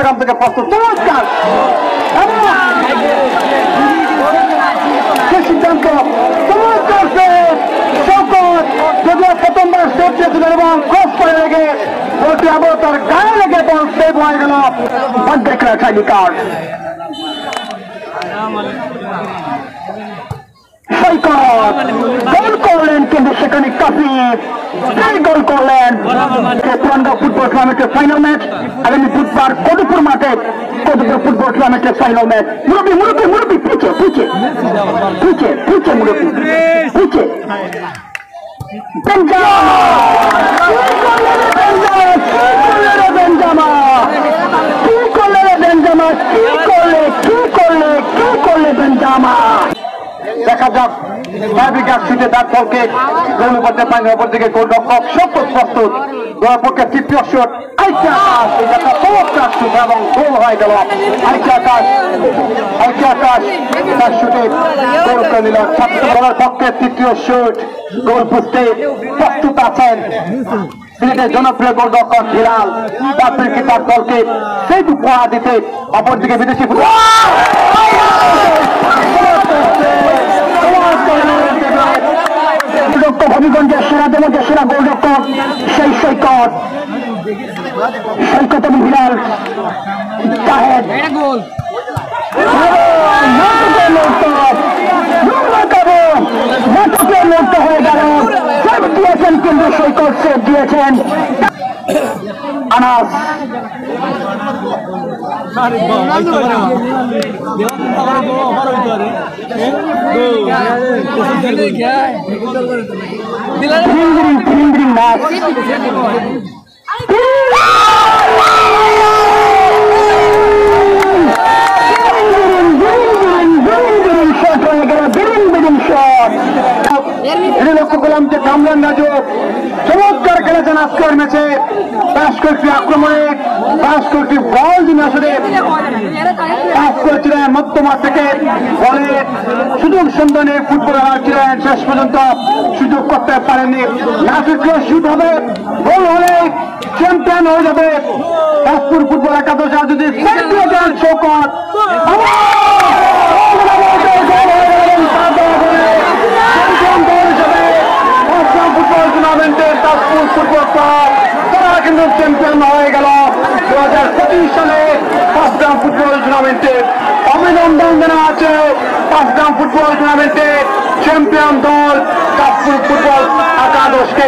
চট্টগ্রাম থেকে প্রস্তুত চমৎকার সিদ্ধান্ত চমৎকার শওকত যদিও প্রথমবার সেট দিয়েছিলেন এবং ক্রস করে লেগে বলটি আবার তার গায়ে লেগে বল সেভ হয়ে গেল দেখলেন শাইনি কার্ড গোল করলেন কিন্তু সেখানে কাফির গোল করলেন পুরানগাঁও ফুটবল টুর্নামেন্টের ফাইনাল ম্যাচ আগামী বুধবার কদুপুর মাঠে কদুপুর ফুটবল টুর্নামেন্টের ফাইনাল ম্যাচ মুরব্বী পিছে মুরব্বী বেঞ্জামা দেখা যাক সিটে তার ফলকে গোলের মধ্যে পানির ওপর দিকে গোলরক্ষক শওকত প্রস্তুত গোলের পক্ষে তৃতীয় শট এবং গোল হয়ে গেল আকাশ তার শুটে গোল করে নিল গোলের পক্ষে তৃতীয় শট গোল বুঝতে প্রস্তুত আছেন সিলেটের জনপ্রিয় গোলরক্ষক হিলাল তারপরে কি তার দলকে সেই উপহার দিতে অপরদিকে বিদেশি হবিগঞ্জের সেরাদের মধ্যে সেরা গোলরক্ষক সেই সৈকত এবং হিলাল জাহেদ মুক্ত হয়ে গেল সেভ দিয়েছেন কিন্তু সৈকত সেভ দিয়েছেন আনাস লক্ষ্য করলাম যে কামরান রাজু চমৎকার খেলেছেন আজকের ম্যাচে বেশ কয়েকটি আক্রমণে বেশ কয়েকটি বল যিনি আসলে পাস করেছিলেন মধ্যমাঠ থেকে বলে সুযোগ সন্ধানে ফুটবলার ছিলেন শেষ পর্যন্ত সুযোগ করতে পারেননি নাসির শুট হবে গোল হলে চ্যাম্পিয়ন হয়ে যাবে দাসপুর ফুটবল একাদশ আর যদি শওকত দাসপুর ফুটবল ক্লাব তারা কিন্তু চ্যাম্পিয়ন হয়ে গেল 2025 সালে পাঁচগ্রাম ফুটবল টুর্নামেন্টে অভিনন্দন জানা আছে পাঁচগ্রাম ফুটবল টুর্নামেন্টে চ্যাম্পিয়ন দল দাসপুর ফুটবল একাদশকে।